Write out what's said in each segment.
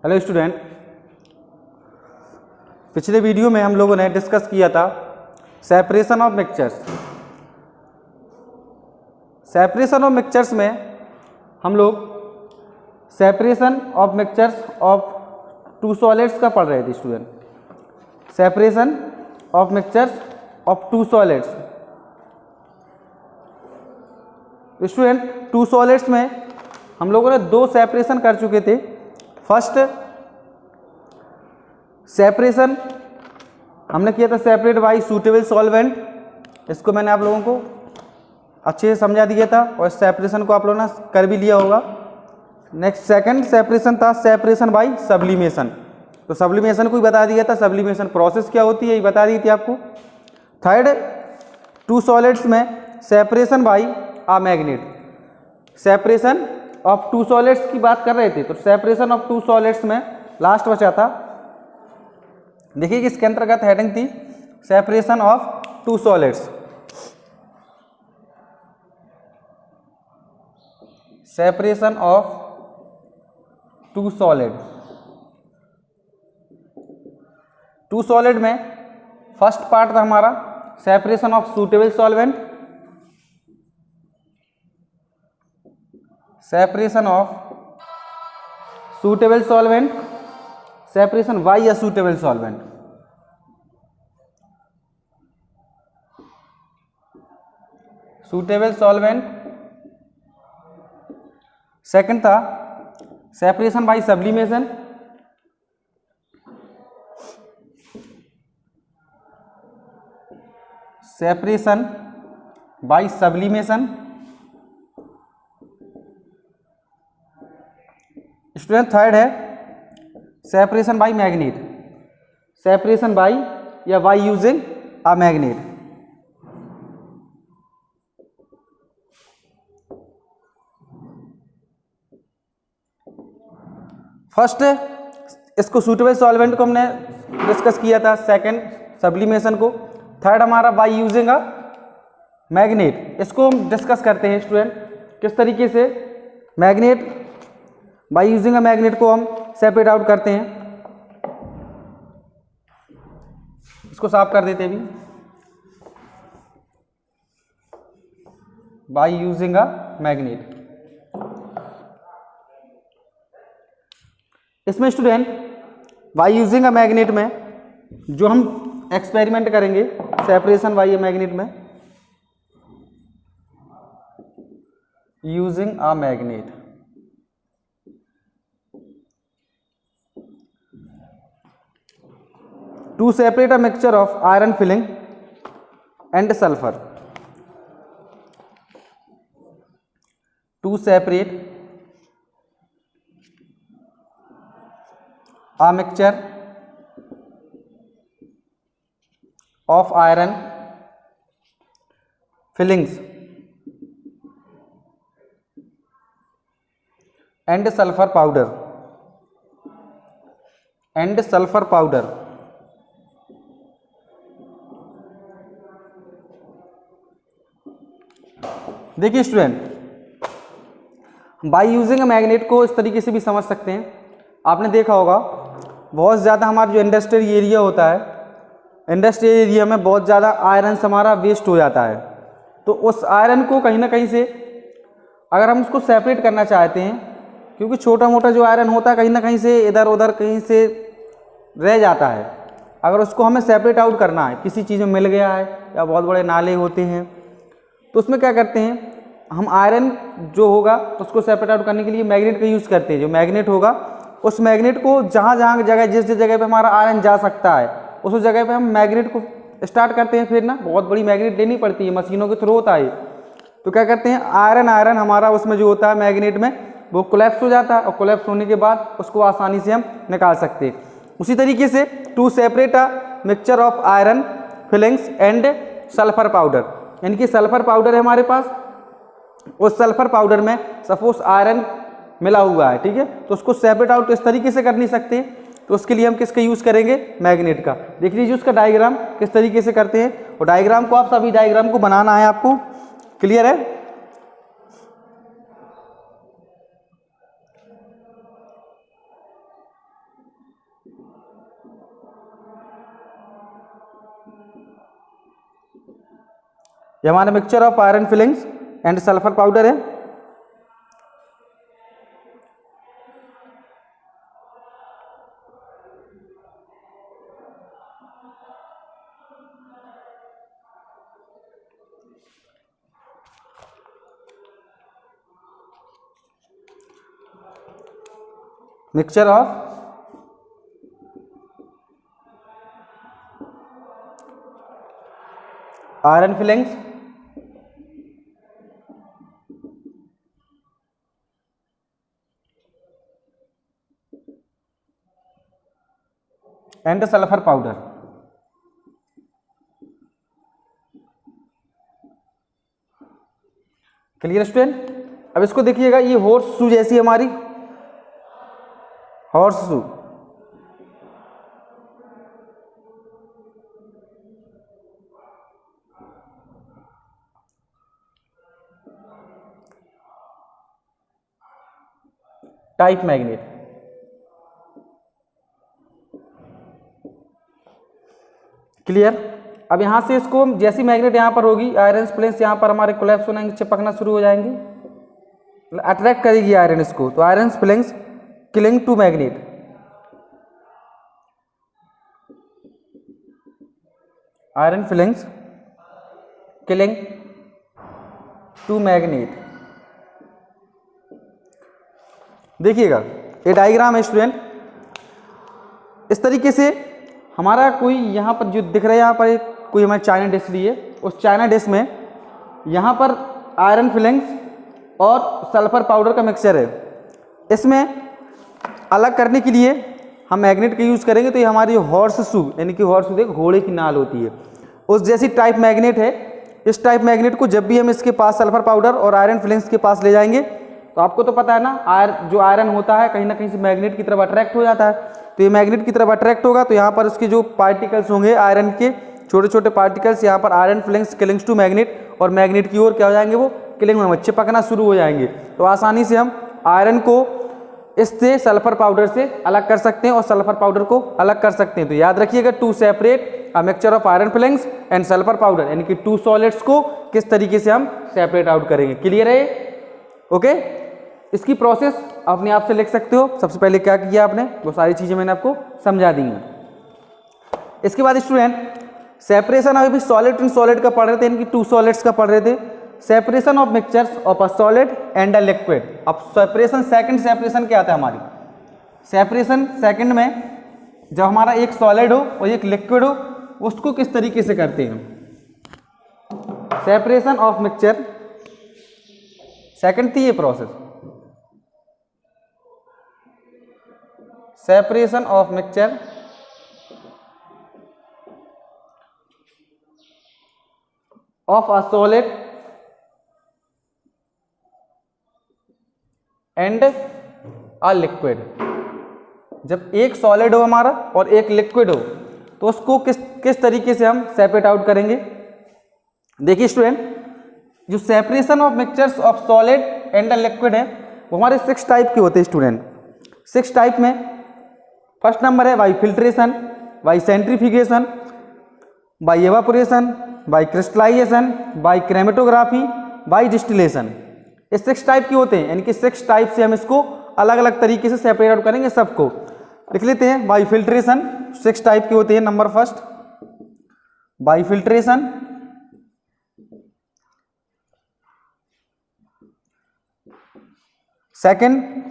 Hello student, पिछले video में हम लोगों ने डिस्कस किया था separation of mixtures. Separation of mixtures में हम लोग separation of mixtures of two solids का पढ़ रहे थे student. Separation of mixtures of two solids. Student, two solids में हम लोगों ने दो सेपरेशन कर चुके थे। फर्स्ट सेपरेशन हमने किया था सेपरेट बाय सूटेबल सॉल्वेंट। इसको मैंने आप लोगों को अच्छे से समझा दिया था और इस सेपरेशन को आप लोगों ने कर भी लिया होगा। नेक्स्ट सेकंड सेपरेशन था सेपरेशन बाय सब्लिमेशन। तो सब्लिमेशन को ही बता दिया था, सब्लिमेशन प्रोसेस क्या होती है ये बता दी थी आपको। थर्ड, टू सॉलिड्स में separation by a magnet. Separation of two solids की बात कर रहे थे, तो सेपरेशन ऑफ टू सॉलिड्स में लास्ट बचा था, देखिए कि इसके अंतर्गत हेडिंग थी separation of two solids. Separation of two solid. Two solid में फर्स्ट पार्ट था हमारा separation of suitable solvent. Separation of suitable solvent, separation by a suitable solvent. Suitable solvent. Second था separation by sublimation. Separation by sublimation. Student, third है separation by magnet. Separation by या by using a magnet. First इसको suitable solvent को हमने discuss किया था, second sublimation को, third हमारा बाय यूजिंग अ मैग्नेट। इसको हम डिस्कस करते हैं स्टूडेंट किस तरीके से magnet by using a magnet को हम सेपरेट आउट करते हैं। इसको साफ कर देते हैं अभी। बाय यूजिंग अ मैग्नेट, इसमें student bye using a magnet में जो हम एक्सपेरिमेंट करेंगे सेपरेशन बाय अ मैग्नेट में, using a magnet, to separate a mixture of iron filling and sulfur. To separate a mixture of iron fillings and sulfur powder देखिए student, bye using a magnet को इस तरीके से भी समझ सकते हैं। आपने देखा होगा बहुत ज़्यादा हमारा जो इंडस्ट्रियल एरिया होता है, इंडस्ट्रियल एरिया में बहुत ज़्यादा आयरन हमारा वेस्ट हो जाता है। तो उस आयरन को कहीं ना कहीं से अगर हम उसको सेपरेट करना चाहते हैं, क्योंकि छोटा मोटा जो आयरन होता है कहीं ना कहीं से इधर उधर कहीं से रह जाता है, अगर उसको हमें सेपरेट आउट करना है, किसी चीज़ में मिल गया है या बहुत बड़े नाले होते हैं, तो उसमें क्या करते हैं हम आयरन जो होगा उसको सेपरेट आउट करने के लिए मैग्नेट का यूज़ करते हैं। जो मैग्नेट होगा उस मैग्नेट को जहाँ जहाँ जगह जिस जगह पे हमारा आयरन जा सकता है उस जगह पे हम मैग्नेट को स्टार्ट करते हैं। फिर ना बहुत बड़ी मैग्नेट लेनी पड़ती है, मशीनों के थ्रू होता है। तो क्या करते हैं आयरन हमारा उसमें जो होता है मैग्नेट में वो कोलैप्स हो जाता है, और कोलैप्स होने के बाद उसको आसानी से हम निकाल सकते हैं। उसी तरीके से to separate a mixture of iron filings and sulphur powder, यानी कि सल्फर पाउडर है हमारे पास, उस सल्फर पाउडर में सपोज आयरन मिला हुआ है, ठीक है, तो उसको सेपरेट आउट इस तरीके से कर नहीं सकते। तो उसके लिए हम किसका यूज़ करेंगे, मैग्नेट का। देख लीजिए उसका डायग्राम किस तरीके से करते हैं, और डायग्राम को आप सभी डायग्राम को बनाना है आपको, क्लियर है। ये हमारा mixture of iron filings and sulphur powder है। Mixture of iron filings and sulphur powder. Clear student? अब इसको देखिएगा, ये हॉर्स शू जैसी हमारी horseshoe, type magnet. Clear? अब यहां से इसको जैसी मैग्नेट यहां पर होगी, आयरन प्लेन्स यहां पर हमारे कोलैप्स होने, चिपकना शुरू हो जाएंगे, अट्रैक्ट करेगी आयरन इसको, तो iron planes cling to magnet. Iron filings cling to magnet. देखिएगा ये डायग्राम है स्टूडेंट, इस तरीके से हमारा कोई यहाँ पर जो दिख रहा है, यहाँ पर एक कोई हमारी चाइना डिश ली है, उस चाइना डिश में यहाँ पर आयरन फिलिंग्स और सल्फर पाउडर का मिक्सचर है। इसमें अलग करने के लिए हम मैग्नेट का यूज़ करेंगे, तो ये हमारी हॉर्स शू, यानी कि हॉर्स शू एक घोड़े की नाल होती है, उस जैसी टाइप मैग्नेट है। इस टाइप मैग्नेट को जब भी हम इसके पास सल्फर पाउडर और आयरन फिलिंग्स के पास ले जाएंगे, तो आपको तो पता है ना, जो आयरन होता है कहीं ना कहीं से मैग्नेट की तरफ अट्रैक्ट हो जाता है, तो ये मैग्नेट की तरफ अट्रैक्ट होगा, तो यहाँ पर उसके जो पार्टिकल्स होंगे आयरन के, छोटे छोटे पार्टिकल्स, यहाँ पर iron filings clings to magnet, और मैग्नेट की ओर क्या हो जाएंगे, वो क्लिंग में चिपकना शुरू हो जाएंगे। तो आसानी से हम आयरन को इससे सल्फर पाउडर से अलग कर सकते हैं और सल्फर पाउडर को अलग कर सकते हैं। तो याद रखिएगा, to separate a mixture of iron filings and sulphur powder, यानी कि टू सॉलिड्स को किस तरीके से हम सेपरेट आउट करेंगे। क्लियर है? ओके, इसकी प्रोसेस अपने आप से लिख सकते हो। सबसे पहले क्या किया आपने, वो सारी चीजें मैंने आपको समझा दी हैं। इसके बाद स्टूडेंट सेपरेशन, अभी सॉलिड इन सॉलिड का पढ़ रहे थे, इनकी टू सॉलिड्स का पढ़ रहे थे। Separation of mixtures of a solid and a liquid. अब सेपरेशन, सेकंड सेपरेशन क्या आता है हमारी, सेपरेशन सेकंड में जब हमारा एक सॉलिड हो और एक लिक्विड हो, उसको किस तरीके से करते हैं। सेपरेशन ऑफ मिक्सचर सेकंड थी ये process, separation of mixture of a solid and a liquid. जब एक सॉलिड हो हमारा और एक लिक्विड हो, तो उसको किस तरीके से हम सेपरेट आउट करेंगे। देखिए स्टूडेंट, जो separation of mixtures of solid and a liquid है, वो हमारे 6 टाइप के होते हैं स्टूडेंट। 6 टाइप में फर्स्ट नंबर है by filtration, by centrifugation, by evaporation, by crystallisation, by chromatography, by distillation. ये 6 टाइप के होते हैं, यानी कि 6 टाइप से हम इसको अलग अलग तरीके से सेपरेट आउट करेंगे। सबको लिख लेते हैं। बाई फिल्ट्रेशन 6 टाइप के होते हैं। Number first by filtration, second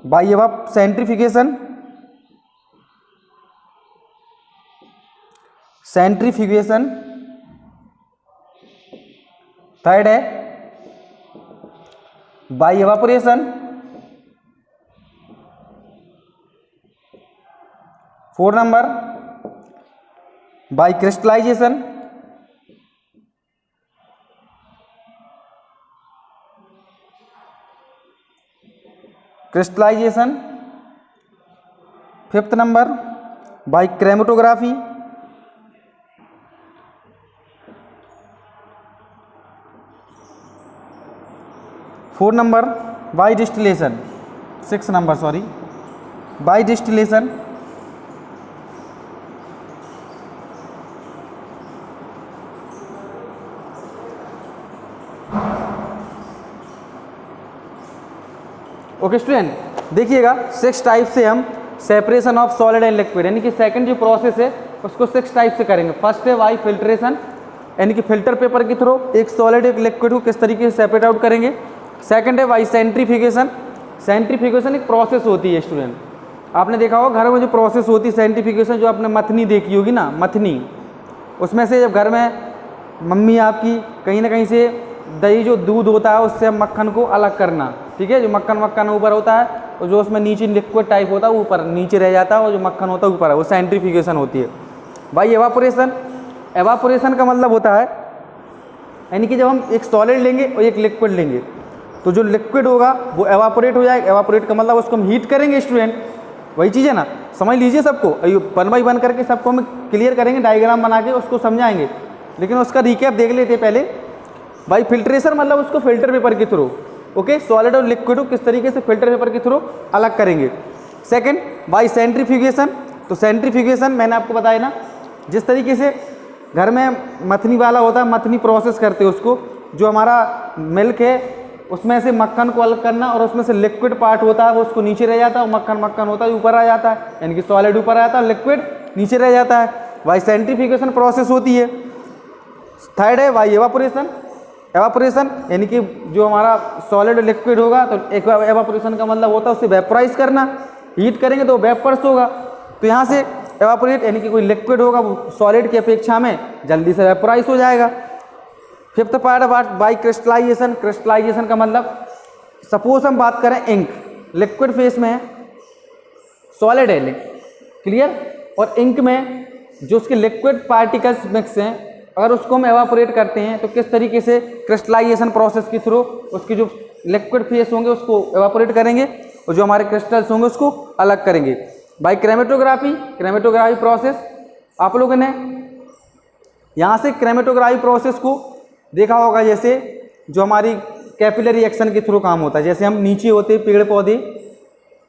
by centrifugation, centrifugation, third है by evaporation, four number by crystallisation, crystallisation, fifth number by chromatography, four number by distillation, 6 number sorry by distillation, okay student, देखिएगा 6 type से हम separation of solid and liquid यानी कि second जो process है उसको 6 type से करेंगे। फर्स्ट है वाई फिल्ट्रेशन यानी कि फिल्टर पेपर के थ्रू एक सॉलिड एक लिक्विड को किस तरीके से सेपरेट आउट करेंगे। सेकंड है वाई सेंट्रीफ्यूगेशन। सेंट्रीफ्यूगेशन एक प्रोसेस होती है स्टूडेंट, आपने देखा होगा घर में जो प्रोसेस होती है सेंट्रीफ्यूगेशन, जो आपने मथनी देखी होगी ना, मथनी, उसमें से जब घर में मम्मी आपकी कहीं ना कहीं से दही जो दूध होता है उससे मक्खन को अलग करना, ठीक है, जो मक्खन ऊपर होता है और जो उसमें नीचे लिक्विड टाइप होता है वो ऊपर नीचे रह जाता है और जो मक्खन होता है ऊपर है, वो सेंट्रीफ्यूगेशन होती है। भाई एवापोरेशन, एवापोरेशन का मतलब होता है यानी कि जब हम एक सॉलिड लेंगे और एक लिक्विड लेंगे तो जो लिक्विड होगा वो एवापोरेट हो जाएगा। एवापोरेट का मतलब उसको हम हीट करेंगे स्टूडेंट, वही चीज़ है ना, समझ लीजिए सबको, 1 बाय 1 करके सबको हम क्लियर करेंगे, डायग्राम बना के उसको समझाएंगे, लेकिन उसका रिकैप देख लेते हैं पहले। भाई फिल्ट्रेशन मतलब उसको फिल्टर पेपर के थ्रू, ओके, सॉलिड और लिक्विड को किस तरीके से फिल्टर पेपर के थ्रू अलग करेंगे। सेकंड बाई सेंट्रीफ्यूगेशन, तो सेंट्रीफ्यूगेशन मैंने आपको बताया ना, जिस तरीके से घर में मथनी वाला होता है, मथनी प्रोसेस करते हैं उसको, जो हमारा मिल्क है उसमें से मक्खन को अलग करना और उसमें से लिक्विड पार्ट होता है वो उसको नीचे रह जाता है और मक्खन होता है ऊपर आ जाता है, यानी कि सॉलिड ऊपर आ जाता है, लिक्विड नीचे रह जाता है। वाई सेंट्रीफ्यूगेशन प्रोसेस होती है। थर्ड है वाई एवापोरेशन। एवापोरेशन यानी कि जो हमारा सॉलिड लिक्विड होगा तो एवापोरेशन का मतलब होता है उसे वेपराइज करना, हीट करेंगे तो वेपर्स होगा, तो यहाँ से एवापोरेट यानी कि कोई लिक्विड होगा वो सॉलिड की अपेक्षा में जल्दी से वेपराइज हो जाएगा। Fifth part by crystallisation. Crystallisation का मतलब सपोज हम बात करें इंक, लिक्विड फेस में है, सॉलिड है क्लियर, और इंक में जो उसके लिक्विड पार्टिकल्स मिक्स हैं अगर उसको हम एवापोरेट करते हैं तो किस तरीके से क्रिस्टलाइजेशन प्रोसेस के थ्रू उसके जो लिक्विड फेस होंगे उसको एवापोरेट करेंगे और जो हमारे क्रिस्टल्स होंगे उसको अलग करेंगे। बाई क्रेमेटोग्राफी, क्रेमेटोग्राफी प्रोसेस, आप लोगों ने यहाँ से क्रेमेटोग्राफी प्रोसेस को देखा होगा, जैसे जो हमारी कैपिलरी एक्शन के थ्रू काम होता है, जैसे हम नीचे होते हैं पेड़ पौधे,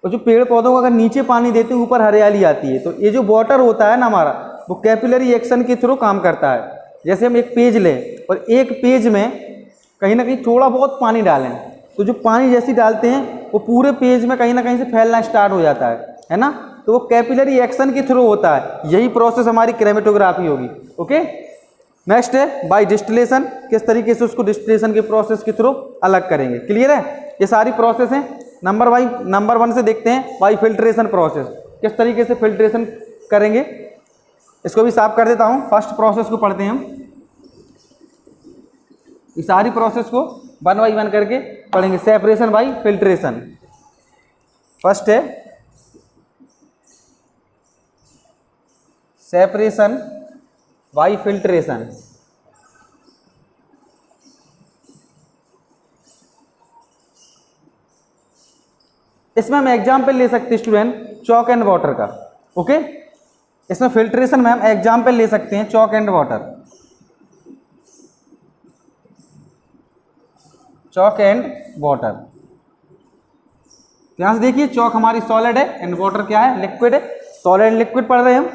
और जो पेड़ पौधों को अगर नीचे पानी देते हैं ऊपर हरियाली आती है, तो ये जो वाटर होता है ना हमारा वो कैपिलरी एक्शन के थ्रू काम करता है। जैसे हम एक पेज लें और एक पेज में कहीं ना कहीं थोड़ा बहुत पानी डालें तो जो पानी जैसे डालते हैं वो पूरे पेज में कहीं ना कहीं से फैलना स्टार्ट हो जाता है ना, तो वो कैपिलरी एक्शन के थ्रू होता है। यही प्रोसेस हमारी क्रेमेटोग्राफी होगी। ओके, नेक्स्ट है बाय डिस्टिलेशन, किस तरीके से उसको डिस्टिलेशन के प्रोसेस के थ्रू अलग करेंगे। क्लियर है, ये सारी प्रोसेस हैं। नंबर 1 से देखते हैं बाय फिल्ट्रेशन प्रोसेस, किस तरीके से फिल्ट्रेशन करेंगे। इसको भी साफ कर देता हूँ, फर्स्ट प्रोसेस को पढ़ते हैं हम, इस सारी प्रोसेस को 1 बाय 1 करके पढ़ेंगे। सेपरेशन बाय फिल्ट्रेशन, फर्स्ट है सेपरेशन बाय फिल्ट्रेशन। इसमें हम एग्जाम्पल ले सकते हैं स्टूडेंट चॉक एंड वाटर का। ओके, इसमें फिल्ट्रेशन में हम एग्जाम्पल ले सकते हैं chalk and water, chalk and water. ध्यान से देखिए, चॉक हमारी सॉलिड है एंड वाटर क्या है, लिक्विड है। सॉलिड एंड लिक्विड पढ़ रहे हैं हम।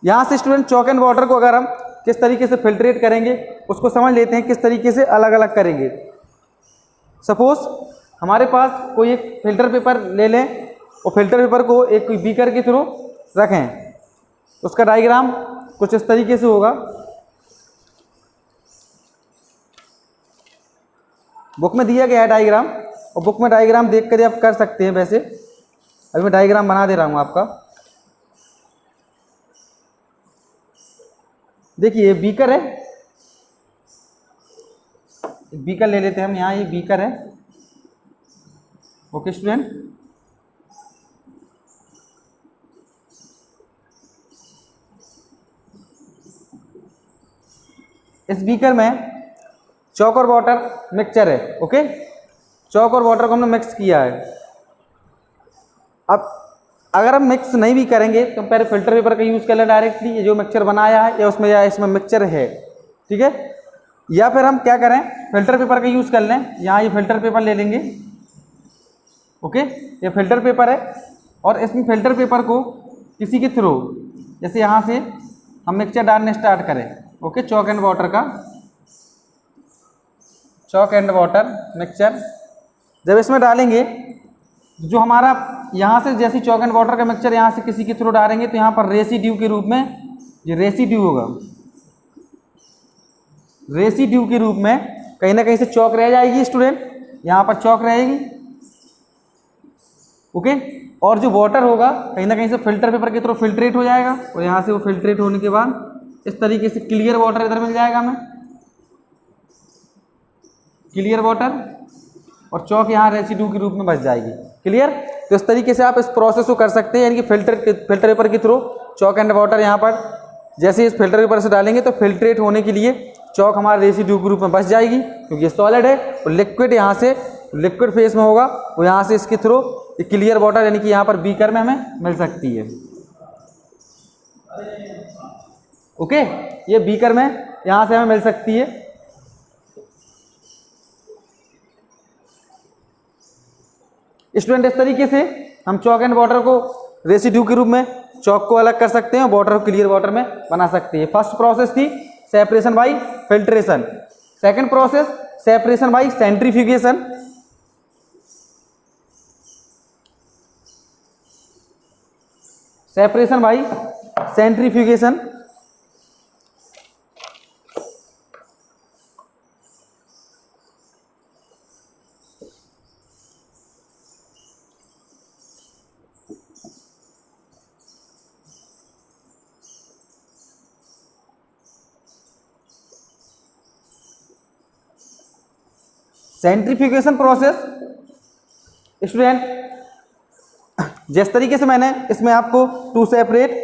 यहां से स्टूडेंट चॉक एंड वाटर को अगर हम किस तरीके से फिल्ट्रेट करेंगे उसको समझ लेते हैं, किस तरीके से अलग अलग करेंगे। सपोज हमारे पास कोई एक फिल्टर पेपर ले लें और फिल्टर पेपर को एक कोई बीकर के थ्रू रखें, उसका डायग्राम कुछ इस तरीके से होगा। बुक में दिया गया है डायग्राम, और बुक में डायग्राम देख कर आप कर सकते हैं। वैसे अभी मैं डायग्राम बना दे रहा हूँ आपका। देखिए बीकर है, बीकर ले लेते हैं हम, यहाँ ये बीकर है। ओके स्टूडेंट, इस बीकर में चॉक और वाटर मिक्सचर है। ओके, चॉक और वाटर को हमने मिक्स किया है। अब अगर हम मिक्स नहीं भी करेंगे तो पहले फिल्टर पेपर का यूज़ कर लें डायरेक्टली, ये जो मिक्सचर बनाया है या इसमें मिक्सचर है, ठीक है। या फिर हम क्या करें, फिल्टर पेपर का यूज़ कर लें। यहाँ ये फिल्टर पेपर ले लेंगे। ओके, ये फिल्टर पेपर है और इसमें फिल्टर पेपर को किसी के थ्रू, जैसे यहाँ से हम मिक्सचर डालने स्टार्ट करें। ओके, चॉक एंड वाटर का, चॉक एंड वाटर मिक्सचर जब इसमें डालेंगे जो हमारा यहाँ से जैसे चॉक एंड वाटर का मिक्सचर यहाँ से किसी के थ्रू डालेंगे तो यहाँ पर रेसिड्यू के रूप में, ये रेसिड्यू होगा, रेसिड्यू के रूप में कहीं ना कहीं से चौक रह जाएगी स्टूडेंट, यहाँ पर चौक रहेगी। ओके, और जो वाटर होगा कहीं ना कहीं से फिल्टर पेपर के थ्रू फिल्ट्रेट हो जाएगा और यहाँ से वो फिल्ट्रेट होने के बाद इस तरीके से क्लियर वाटर इधर मिल जाएगा हमें, क्लियर वाटर, और चौक यहाँ रेसिड्यू के रूप में बच जाएगी। क्लियर? तो इस तरीके से आप इस प्रोसेस को कर सकते हैं, यानी कि फिल्टर पेपर के थ्रू चौक एंड वाटर यहाँ पर जैसे इस फिल्टर पेपर से डालेंगे तो फिल्ट्रेट होने के लिए चौक हमारा रेसिड्यू के रूप में बच जाएगी, क्योंकि ये सॉलिड है, और लिक्विड यहाँ से लिक्विड फेस में होगा, वो यहाँ से इसके थ्रू क्लियर वाटर यानी कि यहाँ पर बीकर में हमें मिल सकती है। ओके, ये बीकर में यहाँ से हमें मिल सकती है। स्टूडेंट, इस तरीके से हम चौक एंड वाटर को रेसिड्यू के रूप में चौक को अलग कर सकते हैं और वाटर को क्लियर वाटर में बना सकते हैं। फर्स्ट प्रोसेस थी separation by filtration. Second process separation bye centrifugation. Separation by centrifugation. Centrifugation process student जिस तरीके से मैंने इसमें आपको टू सेपरेट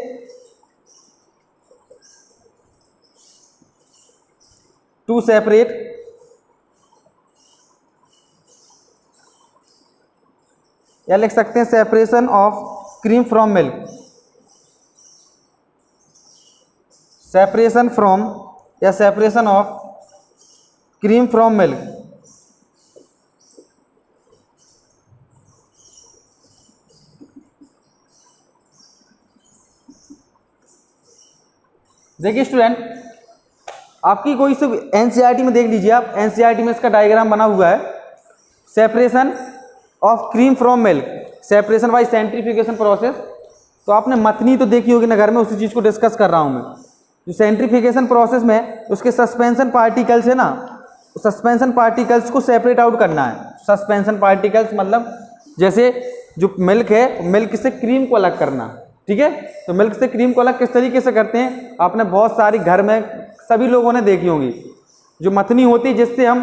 या लिख सकते हैं separation of cream from milk, separation from या separation of cream from milk. देखिए स्टूडेंट, आपकी कोई से एनसीईआरटी में देख लीजिए आप, एनसीईआरटी में इसका डायग्राम बना हुआ है, separation of cream from milk, separation by centrifugation process. तो आपने मथनी तो देखी होगी ना घर में, उसी चीज़ को डिस्कस कर रहा हूँ मैं। जो सेंट्रीफ्यूगेशन प्रोसेस में उसके सस्पेंशन पार्टिकल्स है ना, सस्पेंशन पार्टिकल्स को सेपरेट आउट करना है। सस्पेंशन पार्टिकल्स मतलब जैसे जो मिल्क है, मिल्क से क्रीम को अलग करना, ठीक है। तो मिल्क से क्रीम को अलग किस तरीके से करते हैं, आपने बहुत सारी घर में सभी लोगों ने देखी होंगी। जो मथनी होती है जिससे हम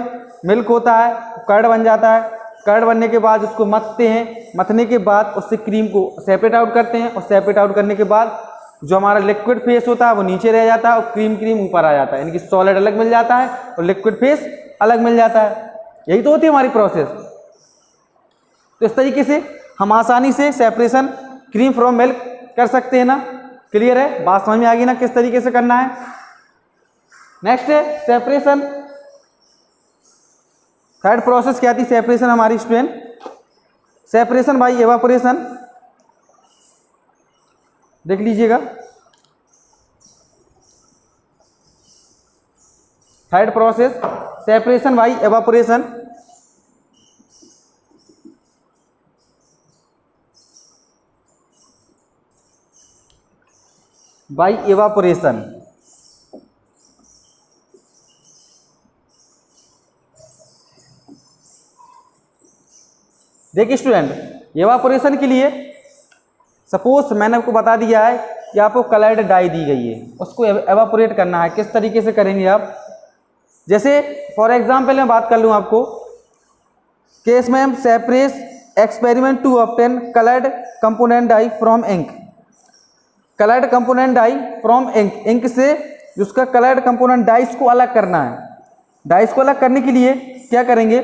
मिल्क होता है, कर्ड बन जाता है, कर्ड बनने के बाद उसको मथते हैं, मथने के बाद उससे क्रीम को सेपरेट आउट करते हैं, और सेपरेट आउट करने के बाद जो हमारा लिक्विड फेस होता है वो नीचे रह जाता है और क्रीम ऊपर आ जाता है, यानी कि सॉलिड अलग मिल जाता है और लिक्विड फेस अलग मिल जाता है। यही तो होती है हमारी प्रोसेस। तो इस तरीके से हम आसानी से सेपरेशन क्रीम फ्रॉम मिल्क कर सकते हैं ना। क्लियर है? बात समझ में आ गई ना किस तरीके से करना है। नेक्स्ट है सेपरेशन। थर्ड प्रोसेस क्या थी सेपरेशन हमारी स्टूडेंट, सेपरेशन बाय एवापोरेशन। देख लीजिएगा, third process separation by evaporation. By evaporation देखिए स्टूडेंट, एवापोरेशन के लिए सपोज मैंने आपको बता दिया है कि आपको कलर्ड डाई दी गई है, उसको एवापोरेट करना है। किस तरीके से करेंगे आप, जैसे फॉर एग्जांपल मैं बात कर लूँ आपको, केस में हम separate experiment to obtain coloured component dye from ink. Coloured component dye from ink, ink से उसका कलर्ड कंपोनेंट डाइस को अलग करना है। डाइस को अलग करने के लिए क्या करेंगे,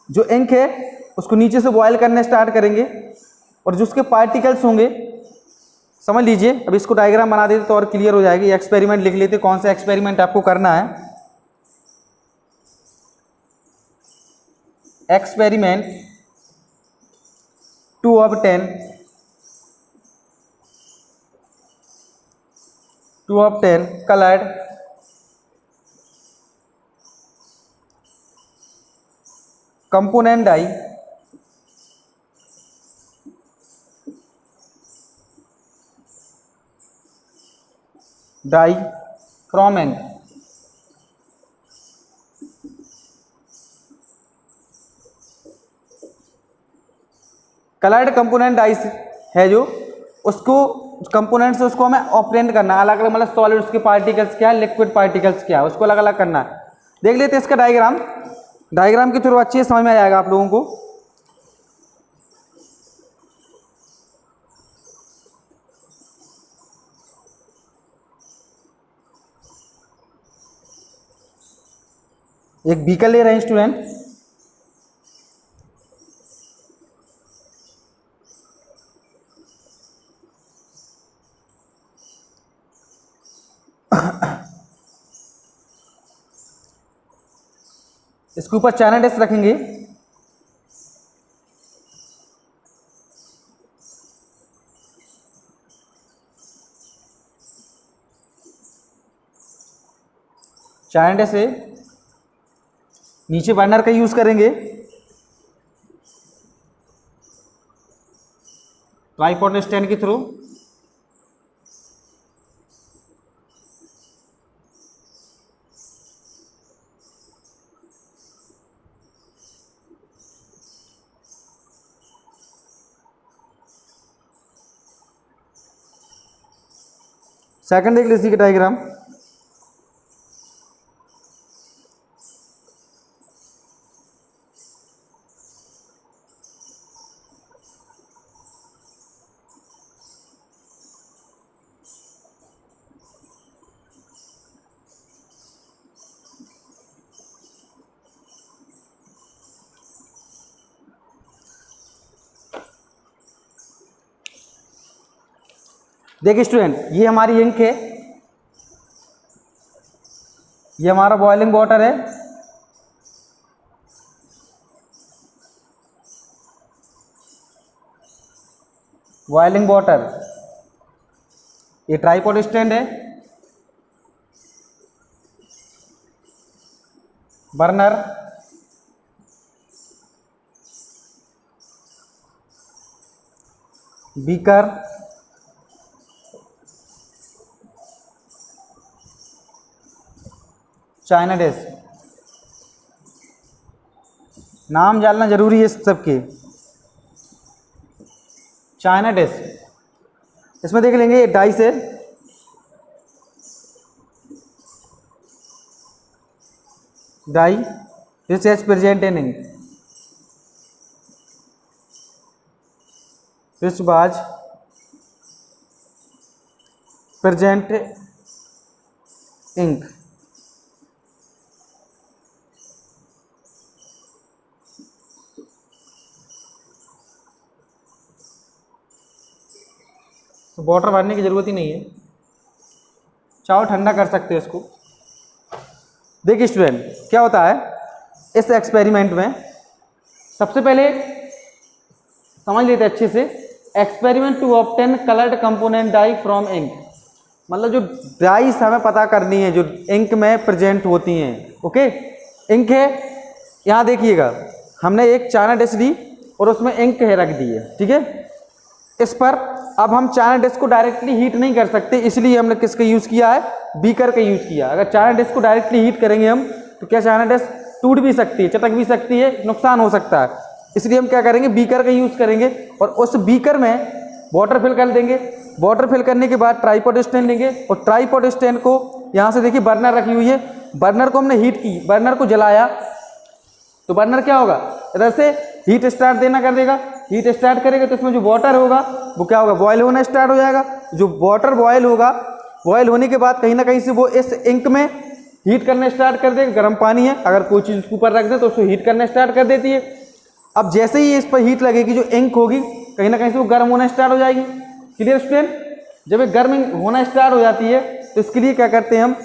जो इंक है उसको नीचे से बॉयल करने स्टार्ट करेंगे, और जो उसके पार्टिकल्स होंगे, समझ लीजिए, अब इसको डायग्राम बना देते तो और क्लियर हो जाएगी। एक्सपेरिमेंट लिख लेते, कौन सा एक्सपेरिमेंट आपको करना है। Experiment to obtain coloured component dye from ink. Coloured component dyes है जो, उसको कंपोनेंट से उसको हमें ऑपरेंट करना है, अलग अलग मतलब सॉलिड उसके पार्टिकल्स क्या है, लिक्विड पार्टिकल्स क्या है, उसको अलग अलग करना है। देख लेते हैं इसका डायग्राम के थ्रू अच्छे से समझ में आ जाएगा आप लोगों को। एक बीकर ले रहे हैं स्टूडेंट, इसके ऊपर चाइना डिश रखेंगे, चाइना डिश से नीचे बर्नर का यूज करेंगे, ट्राइपॉड स्टैंड के थ्रू सेकंड देख लीजिए डायग्राम। देखिए स्टूडेंट, ये हमारी इंक है, ये हमारा बॉइलिंग वाटर है, बॉइलिंग वाटर, ये ट्राइपॉड स्टैंड है, बर्नर, बीकर, चाइना डिश। नाम जानना जरूरी है इस सबके। चाइना डिश, इसमें देख लेंगे डाई से dye which is present in ink, which was present ink. तो वाटर भरने की ज़रूरत ही नहीं है, चाहो ठंडा कर सकते हो इसको। देखिए स्टूडेंट, क्या होता है इस एक्सपेरिमेंट में, सबसे पहले समझ लेते हैं अच्छे से। Experiment to obtain coloured component dye from ink, मतलब जो डाइस हमें पता करनी है जो इंक में प्रेजेंट होती हैं। ओके, इंक है, यहाँ देखिएगा हमने एक चाइना डिश ली और उसमें इंक है रख दी है, ठीक है। इस पर अब हम चाइना डिश को डायरेक्टली हीट नहीं कर सकते, इसलिए हमने किसका यूज़ किया है, बीकर का यूज़ किया। अगर चाइना डिश को डायरेक्टली हीट करेंगे हम तो क्या चाइना डिश टूट भी सकती है, चटक भी सकती है, नुकसान हो सकता है। इसलिए हम क्या करेंगे, बीकर का यूज़ करेंगे और उस बीकर में वाटर फिल कर देंगे। वाटर फिल करने के बाद ट्राइपॉड स्टैंड लेंगे और ट्राइपॉड स्टैंड को यहाँ से देखिए बर्नर रखी हुई है, बर्नर को हमने हीट की, बर्नर को जलाया तो बर्नर क्या होगा, इधर से हीट स्टार्ट देना कर देगा। हीट स्टार्ट करेगा तो इसमें जो वाटर होगा वो क्या होगा, बॉयल होना स्टार्ट हो जाएगा। जो वाटर बॉयल होगा, बॉयल होने के बाद कहीं ना कहीं से वो इस इंक में हीट करना स्टार्ट कर देगा। गर्म पानी है, अगर कोई चीज़ उसके ऊपर रख दे तो उसको हीट करना स्टार्ट कर देती है। अब जैसे ही इस पर हीट लगेगी, जो इंक होगी कहीं ना कहीं से वो गर्म होना स्टार्ट हो जाएगी। क्लियर स्टूडेंट, जब ये गर्म होना स्टार्ट हो जाती है तो इसके लिए क्या करते हैं हम,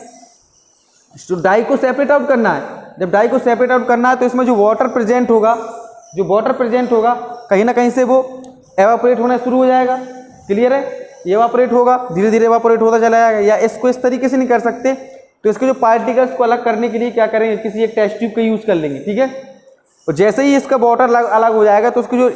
डाई को सेपरेट आउट करना है। जब डाई को सेपरेट आउट करना है तो इसमें जो वाटर प्रेजेंट होगा, कहीं ना कहीं से वो एवापोरेट होना शुरू हो जाएगा। क्लियर है, एवापोरेट होगा, धीरे धीरे एवापोरेट होता चला जाएगा। या इसको इस तरीके से नहीं कर सकते तो इसके जो पार्टिकल्स को अलग करने के लिए क्या करेंगे, किसी एक टेस्ट ट्यूब का यूज़ कर लेंगे। ठीक है, और जैसे ही इसका वाटर अलग हो जाएगा तो उसके जो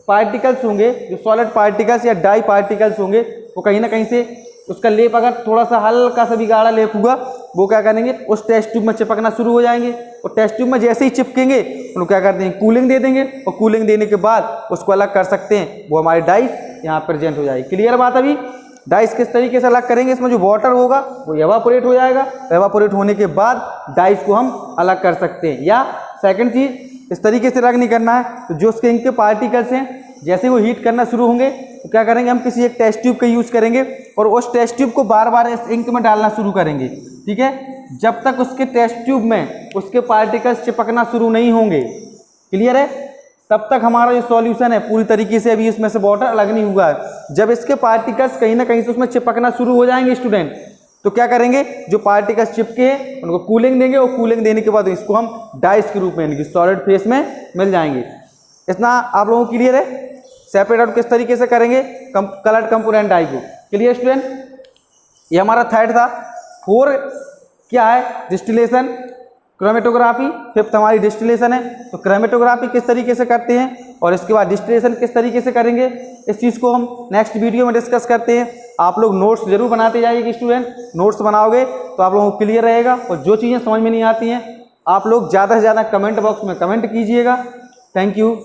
पार्टिकल्स होंगे, जो सॉलिड पार्टिकल्स या डाई पार्टिकल्स होंगे, वो कहीं ना कहीं से उसका लेप अगर थोड़ा सा हल्का सा भी गाढ़ा लेप हुआ, वो क्या करेंगे उस टेस्ट ट्यूब में चिपकना शुरू हो जाएंगे। और टेस्ट ट्यूब में जैसे ही चिपकेंगे उनको क्या करते हैं, कूलिंग दे देंगे, और कूलिंग देने के बाद उसको अलग कर सकते हैं, वो हमारी डाइस यहाँ प्रेजेंट हो जाएगी। क्लियर बात? अभी डाइस किस तरीके से अलग करेंगे, इसमें जो वाटर होगा वो एवापोरेट हो जाएगा, एवापोरेट होने के बाद डाइस को हम अलग कर सकते हैं। या सेकंड चीज, इस तरीके से अलग नहीं करना है, तो जो उसके इंक के पार्टिकल्स हैं जैसे वो हीट करना शुरू होंगे तो क्या करेंगे, हम किसी एक टेस्ट ट्यूब का यूज करेंगे और उस टेस्ट ट्यूब को बार बार इस इंक में डालना शुरू करेंगे। ठीक है, जब तक उसके टेस्ट ट्यूब में उसके पार्टिकल्स चिपकना शुरू नहीं होंगे, क्लियर है, तब तक हमारा जो सॉल्यूशन है पूरी तरीके से अभी इसमें से वाटर अलग नहीं हुआ है। जब इसके पार्टिकल्स कहीं ना कहीं से उसमें चिपकना शुरू हो जाएंगे स्टूडेंट, तो क्या करेंगे, जो पार्टिकल्स चिपके हैं उनको कूलिंग देंगे, और कूलिंग देने के बाद इसको हम डाइस के रूप में यानी कि सॉलिड फेस में मिल जाएंगे। इतना आप लोगों को क्लियर है? सेपरेट आउट किस तरीके से करेंगे कलर्ड कंपोनेंट डाई को। Clear student? ये हमारा थर्ड था। 4 क्या है, डिस्टिलेशन, क्रोमेटोग्राफी। 5th हमारी डिस्टिलेशन है, तो क्रोमेटोग्राफी किस तरीके से करते हैं और इसके बाद डिस्टिलेशन किस तरीके से करेंगे, इस चीज़ को हम नेक्स्ट वीडियो में डिस्कस करते हैं। आप लोग नोट्स जरूर बनाते जाइए स्टूडेंट, नोट्स बनाओगे तो आप लोगों को क्लियर रहेगा। और जो चीज़ें समझ में नहीं आती हैं आप लोग ज़्यादा से ज़्यादा कमेंट बॉक्स में कमेंट कीजिएगा। Thank you.